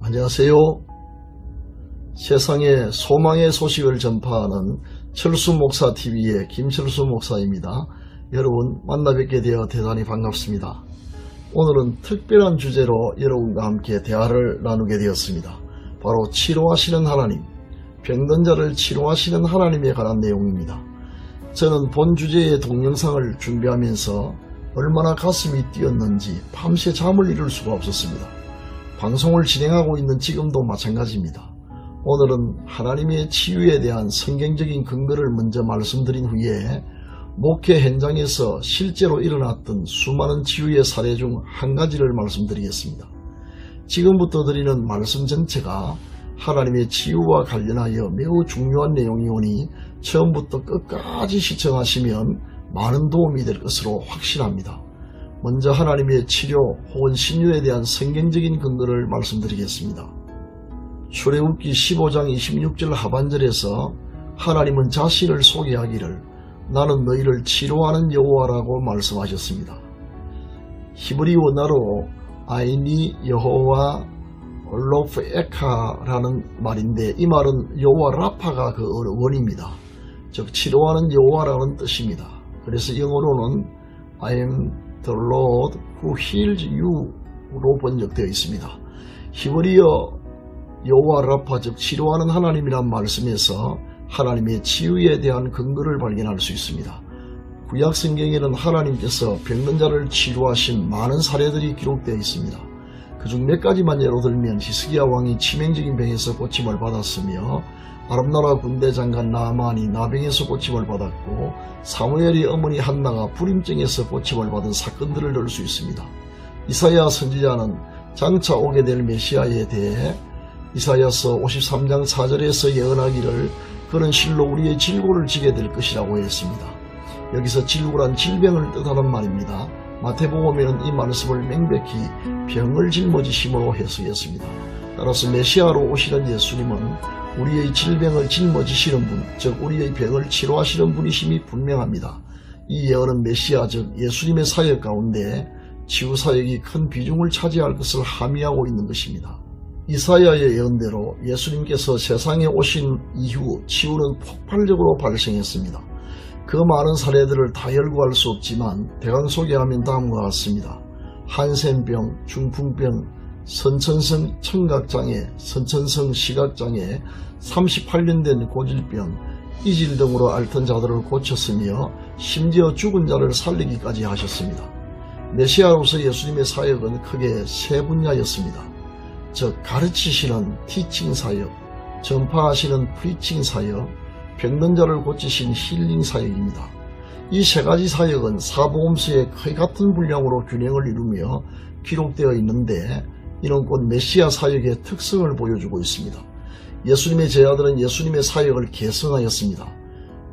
안녕하세요. 세상에 소망의 소식을 전파하는 철수목사TV의 김철수 목사입니다. 여러분 만나 뵙게 되어 대단히 반갑습니다. 오늘은 특별한 주제로 여러분과 함께 대화를 나누게 되었습니다. 바로 치료하시는 하나님, 병든 자를 치료하시는 하나님에 관한 내용입니다. 저는 본 주제의 동영상을 준비하면서 얼마나 가슴이 뛰었는지 밤새 잠을 이룰 수가 없었습니다. 방송을 진행하고 있는 지금도 마찬가지입니다. 오늘은 하나님의 치유에 대한 성경적인 근거를 먼저 말씀드린 후에 목회 현장에서 실제로 일어났던 수많은 치유의 사례 중 한 가지를 말씀드리겠습니다. 지금부터 드리는 말씀 전체가 하나님의 치유와 관련하여 매우 중요한 내용이오니 처음부터 끝까지 시청하시면 많은 도움이 될 것으로 확신합니다. 먼저 하나님의 치료 혹은 신유에 대한 성경적인 근거를 말씀드리겠습니다. 출애굽기 15장 26절 하반절에서 하나님은 자신을 소개하기를 나는 너희를 치료하는 여호와라고 말씀하셨습니다. 히브리어나로 아이니 여호와 올로프에카라는 말인데 이 말은 여호와 라파가 그 원입니다. 즉 치료하는 여호와라는 뜻입니다. 그래서 영어로는 I am the Lord who heals you로 번역되어 있습니다. 히브리어 여호와 라파 즉 치료하는 하나님이란 말씀에서 하나님의 치유에 대한 근거를 발견할 수 있습니다. 구약 성경에는 하나님께서 병든 자를 치료하신 많은 사례들이 기록되어 있습니다. 그중 몇 가지만 예로 들면 히스기야 왕이 치명적인 병에서 고침을 받았으며 아랍나라 군대 장관 나아만이 나병에서 고침을 받았고 사무엘의 어머니 한나가 불임증에서 고침을 받은 사건들을 들 수 있습니다. 이사야 선지자는 장차 오게 될 메시아에 대해 이사야서 53장 4절에서 예언하기를 그는 실로 우리의 질고를 지게 될 것이라고 했습니다. 여기서 질고란 질병을 뜻하는 말입니다. 마태복음에는 이 말씀을 명백히 병을 짊어지심으로 해석했습니다. 따라서 메시아로 오시는 예수님은 우리의 질병을 짊어지시는 분, 즉 우리의 병을 치료하시는 분이심이 분명합니다. 이 예언은 메시아 즉 예수님의 사역 가운데 치유사역이 큰 비중을 차지할 것을 함의하고 있는 것입니다. 이사야의 예언대로 예수님께서 세상에 오신 이후 치유는 폭발적으로 발생했습니다. 그 많은 사례들을 다 열거할 수 없지만 대강 소개하면 다음과 같습니다. 한센병, 중풍병, 선천성 청각장애, 선천성 시각장애, 38년 된 고질병, 이질 등으로 앓던 자들을 고쳤으며 심지어 죽은 자를 살리기까지 하셨습니다. 메시아로서 예수님의 사역은 크게 세 분야였습니다. 즉 가르치시는 티칭 사역, 전파하시는 프리칭 사역, 병든 자를 고치신 힐링 사역입니다. 이 세 가지 사역은 사복음서의 거의 같은 분량으로 균형을 이루며 기록되어 있는데 이는 곧 메시아 사역의 특성을 보여주고 있습니다. 예수님의 제자들은 예수님의 사역을 계승하였습니다.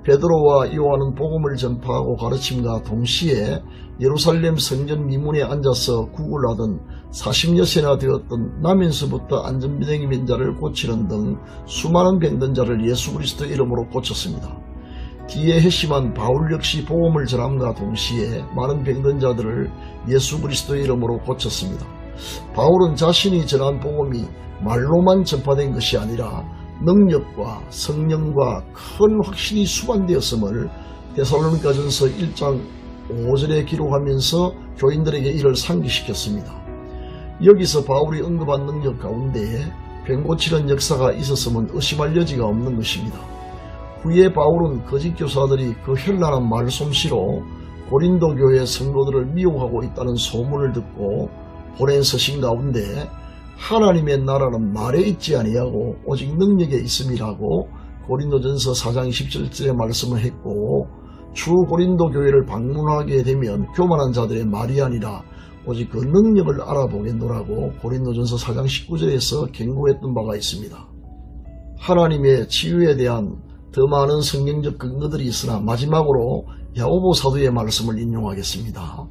베드로와 요한은 복음을 전파하고 가르침과 동시에 예루살렘 성전 미문에 앉아서 구걸하던 40여세나 되었던 나면서부터 안전비행이 된 자를 고치는 등 수많은 병든 자를 예수 그리스도의 이름으로 고쳤습니다. 뒤에 회심한 바울 역시 복음을 전함과 동시에 많은 병든 자들을 예수 그리스도의 이름으로 고쳤습니다. 바울은 자신이 전한 복음이 말로만 전파된 것이 아니라 능력과 성령과 큰 확신이 수반되었음을 데살로니가전서 1장 5절에 기록하면서 교인들에게 이를 상기시켰습니다. 여기서 바울이 언급한 능력 가운데에 병 고치는 역사가 있었음은 의심할 여지가 없는 것입니다. 후에 바울은 거짓 교사들이 그 현란한 말솜씨로 고린도 교회 성도들을 미혹하고 있다는 소문을 듣고 보낸 서신 가운데 하나님의 나라는 말에 있지 아니하고 오직 능력에 있음이라고 고린도전서 4장 17절에 말씀을 했고 주 고린도 교회를 방문하게 되면 교만한 자들의 말이 아니라 오직 그 능력을 알아보겠노라고 고린도전서 4장 19절에서 경고했던 바가 있습니다. 하나님의 치유에 대한 더 많은 성경적 근거들이 있으나 마지막으로 야고보 사도의 말씀을 인용하겠습니다.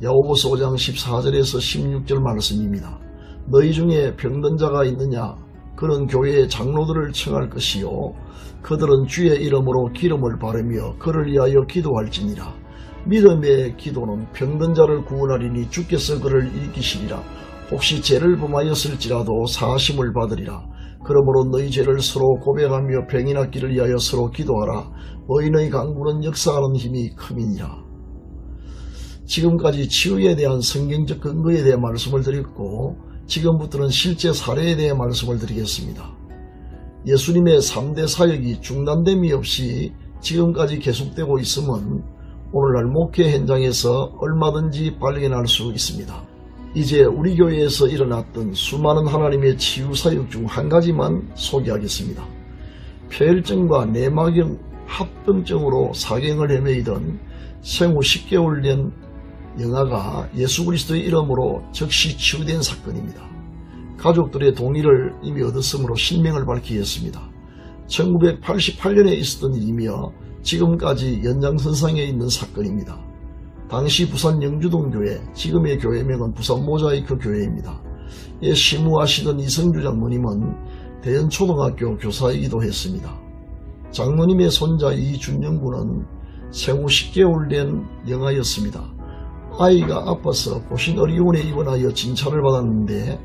야고보서 5장 14절에서 16절 말씀입니다. 너희 중에 병든 자가 있느냐? 그는 교회의 장로들을 청할 것이요 그들은 주의 이름으로 기름을 바르며 그를 위하여 기도할지니라. 믿음의 기도는 병든 자를 구원하리니 주께서 그를 일으키시리라. 혹시 죄를 범하였을지라도 사하심을 받으리라. 그러므로 너희 죄를 서로 고백하며 병이 낫기를 위하여 서로 기도하라. 의인의 강구는 역사하는 힘이 큼이니라. 지금까지 치유에 대한 성경적 근거에 대해 말씀을 드렸고, 지금부터는 실제 사례에 대해 말씀을 드리겠습니다. 예수님의 3대 사역이 중단됨이 없이 지금까지 계속되고 있음은 오늘날 목회 현장에서 얼마든지 발견할 수 있습니다. 이제 우리 교회에서 일어났던 수많은 하나님의 치유 사역 중 한 가지만 소개하겠습니다. 폐혈증과 내막염 합병증으로 사경을 헤매이던 생후 10개월 된 영아가 예수 그리스도의 이름으로 즉시 치유된 사건입니다. 가족들의 동의를 이미 얻었으므로 실명을 밝히게 했습니다. 1988년에 있었던 일이며 지금까지 연장선상에 있는 사건입니다. 당시 부산 영주동교회, 지금의 교회명은 부산 모자이크 교회입니다. 예, 시무하시던 이성주 장모님은 대연초등학교 교사이기도 했습니다. 장모님의 손자 이준영군은 생후 10개월 된 영아였습니다. 아이가 아파서 고신의료원에 입원하여 진찰을 받았는데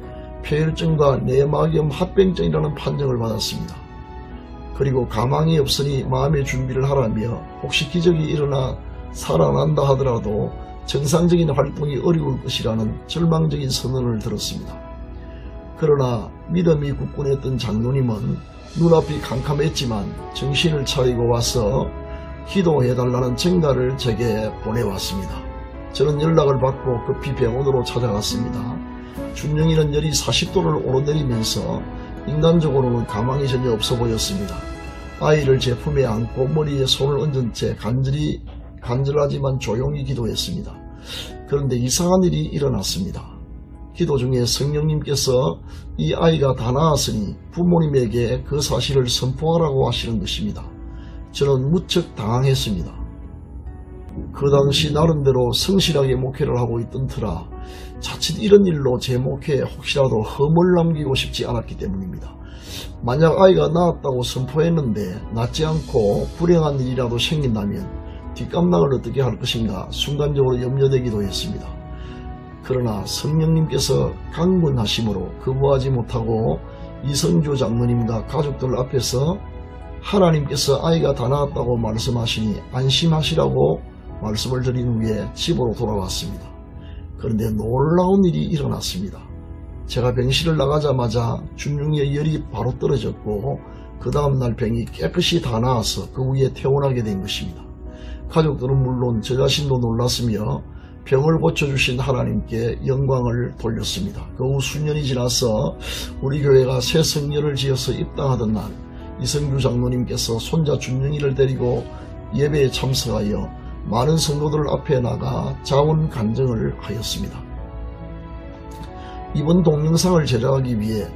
폐혈증과 내막염 합병증이라는 판정을 받았습니다. 그리고 가망이 없으니 마음의 준비를 하라며 혹시 기적이 일어나 살아난다 하더라도 정상적인 활동이 어려울 것이라는 절망적인 선언을 들었습니다. 그러나 믿음이 굳건했던 장로님은 눈앞이 캄캄했지만 정신을 차리고 와서 기도해달라는 전가를 제게 보내왔습니다. 저는 연락을 받고 급히 병원으로 찾아갔습니다. 준영이는 열이 40도를 오르내리면서 인간적으로는 가망이 전혀 없어 보였습니다. 아이를 제 품에 안고 머리에 손을 얹은 채 간절하지만 조용히 기도했습니다. 그런데 이상한 일이 일어났습니다. 기도 중에 성령님께서 이 아이가 다 나았으니 부모님에게 그 사실을 선포하라고 하시는 것입니다. 저는 무척 당황했습니다. 그 당시 나름대로 성실하게 목회를 하고 있던 터라 자칫 이런 일로 제 목회에 혹시라도 흠을 남기고 싶지 않았기 때문입니다. 만약 아이가 낳았다고 선포했는데 낫지 않고 불행한 일이라도 생긴다면 뒷감당을 어떻게 할 것인가 순간적으로 염려되기도 했습니다. 그러나 성령님께서 강군하심으로 거부하지 못하고 이성주 장로님과 가족들 앞에서 하나님께서 아이가 다 낳았다고 말씀하시니 안심하시라고 말씀을 드린 후에 집으로 돌아왔습니다. 그런데 놀라운 일이 일어났습니다. 제가 병실을 나가자마자 준중이의 열이 바로 떨어졌고 그 다음날 병이 깨끗이 다 나아서 그 후에 퇴원하게 된 것입니다. 가족들은 물론 저 자신도 놀랐으며 병을 고쳐주신 하나님께 영광을 돌렸습니다. 그 후 수년이 지나서 우리 교회가 새 성전을 지어서 입당하던 날 이성주 장로님께서 손자 준영이를 데리고 예배에 참석하여 많은 성도들 앞에 나가 자원 간증을 하였습니다. 이번 동영상을 제작하기 위해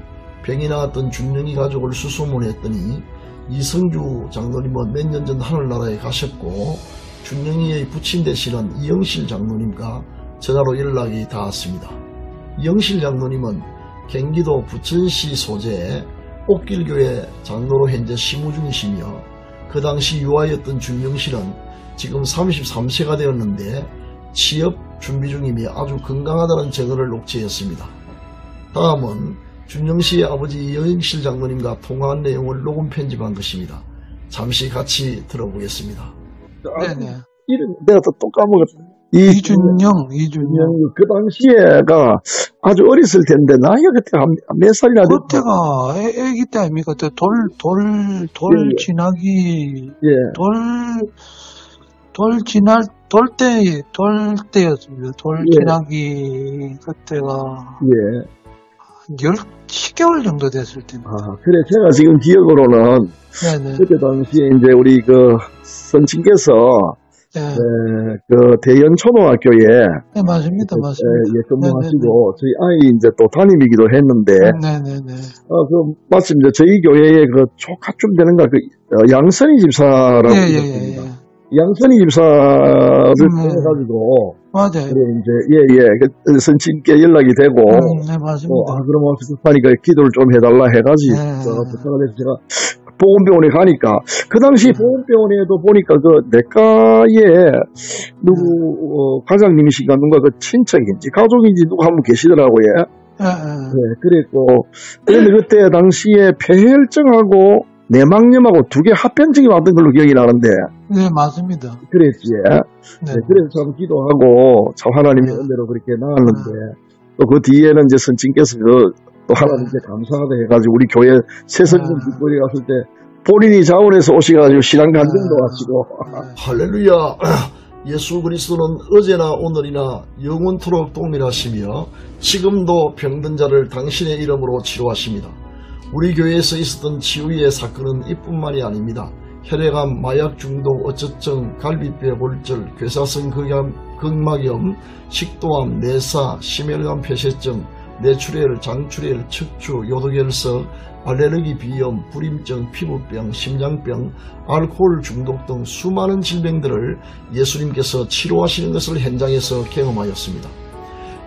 병이 나았던 준영이 가족을 수소문했더니 이성주 장로님은 몇 년 전 하늘나라에 가셨고 준영이의 부친 되시는 이영실 장로님과 전화로 연락이 닿았습니다. 이영실 장로님은 경기도 부천시 소재의 옥길교회 장로로 현재 심우 중이시며 그 당시 유아였던 준영실은 지금 33세가 되었는데 취업 준비 중이며 아주 건강하다는 증언을 녹취했습니다. 다음은 준영씨의 아버지 이영실 장로님과 통화한 내용을 녹음 편집한 것입니다. 잠시 같이 들어보겠습니다. 네네. 이름 내가 또 까먹었다. 이준영. 그 당시에가 아주 어렸을 텐데 나이가 그때 몇 살이나 됐나? 그때가 애기 때 아닙니까? 그때 돌 지나기 돌 때였습니다. 돌 지나기 그때가 10개월 정도 됐을 때입니다. 그래 제가 지금 기억으로는 네네. 그때 당시에 이제 우리 그 선친께서 그 대연초등학교에 맞습니다. 근무하시고 저희 아이 이제 또 담임이기도 했는데 그 마침 이제 저희 교회에 그 조카쯤 되는가 그 양선희 집사라고 있습니다. 양선희 집사를 통해가지고 맞아요. 그래 이제 선친께 연락이 되고 네, 맞습니다. 그러면 급하니까 기도를 좀 해달라 해가지고 네. 부탁을 해서 제가 보건병원에 가니까 그 당시 보건병원에도 보니까 그 내과에 누구 과장님이신가 누가 그 친척인지 가족인지 누가 한 분 계시더라고요. 네, 그랬고 그런데 그때 당시에 폐혈증하고 내막염하고 두 개 합병증이 왔던 걸로 기억이 나는데 네, 맞습니다. 그랬지. 네. 그래서 참 기도하고 참 하나님의 은혜로 그렇게 나왔는데 또 그 뒤에는 이제 선친께서 또 하나님께 감사하다 해가지고 우리 교회 새성금 뒷거리 갔을 때 본인이 자원해서 오셔가지고 신앙 간증도 하시고 할렐루야. 예수 그리스도는 어제나 오늘이나 영원토록 동일하시며 지금도 병든 자를 당신의 이름으로 치료하십니다. 우리 교회에서 있었던 치유의 사건은 이뿐만이 아닙니다. 혈액암, 마약 중독, 어쩌증, 갈비뼈 골절, 괴사성 극막염, 식도암, 내사, 심혈관 폐쇄증, 뇌출혈, 장출혈, 척추, 요도결석, 알레르기, 비염, 불임증, 피부병, 심장병, 알코올 중독 등 수많은 질병들을 예수님께서 치료하시는 것을 현장에서 경험하였습니다.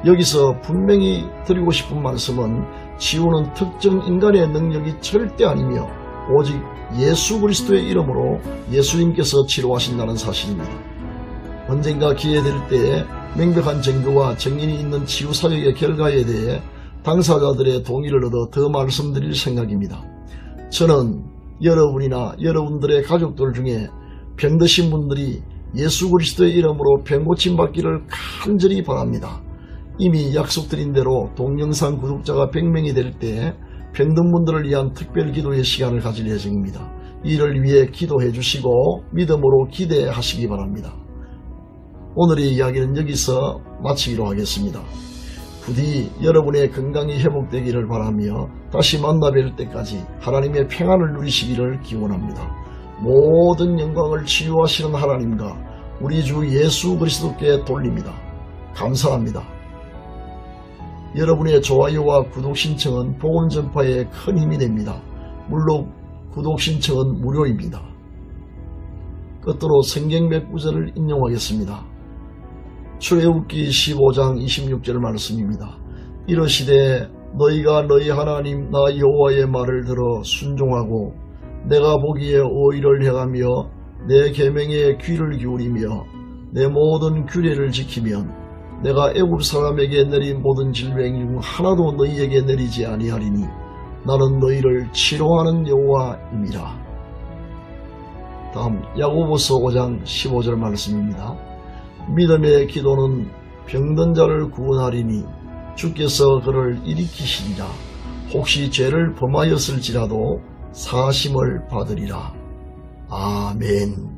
여기서 분명히 드리고 싶은 말씀은 치유는 특정 인간의 능력이 절대 아니며 오직 예수 그리스도의 이름으로 예수님께서 치료하신다는 사실입니다. 언젠가 기회될 때에 명백한 증거와 정인이 있는 치유 사역의 결과에 대해 당사자들의 동의를 얻어 더 말씀드릴 생각입니다. 저는 여러분이나 여러분들의 가족들 중에 병드신 분들이 예수 그리스도의 이름으로 병고침 받기를 간절히 바랍니다. 이미 약속드린 대로 동영상 구독자가 100명이 될 때 병든 분들을 위한 특별 기도의 시간을 가질 예정입니다. 이를 위해 기도해 주시고 믿음으로 기대하시기 바랍니다. 오늘의 이야기는 여기서 마치기로 하겠습니다. 부디 여러분의 건강이 회복되기를 바라며 다시 만나뵐 때까지 하나님의 평안을 누리시기를 기원합니다. 모든 영광을 치유하시는 하나님과 우리 주 예수 그리스도께 돌립니다. 감사합니다. 여러분의 좋아요와 구독 신청은 복음 전파에 큰 힘이 됩니다. 물론 구독 신청은 무료입니다. 끝으로 성경 몇 구절을 인용하겠습니다. 출애굽기 15장 26절 말씀입니다. 이르시되 너희가 너희 하나님 나 여호와의 말을 들어 순종하고 내가 보기에 의를 행하며 내 계명에 귀를 기울이며 내 모든 규례를 지키면 내가 애굽 사람에게 내린 모든 질병 중 하나도 너희에게 내리지 아니하리니 나는 너희를 치료하는 여호와임이라. 다음 야고보서 5장 15절 말씀입니다. 믿음의 기도는 병든 자를 구원하리니 주께서 그를 일으키시리라. 혹시 죄를 범하였을지라도 사심을 받으리라. 아멘.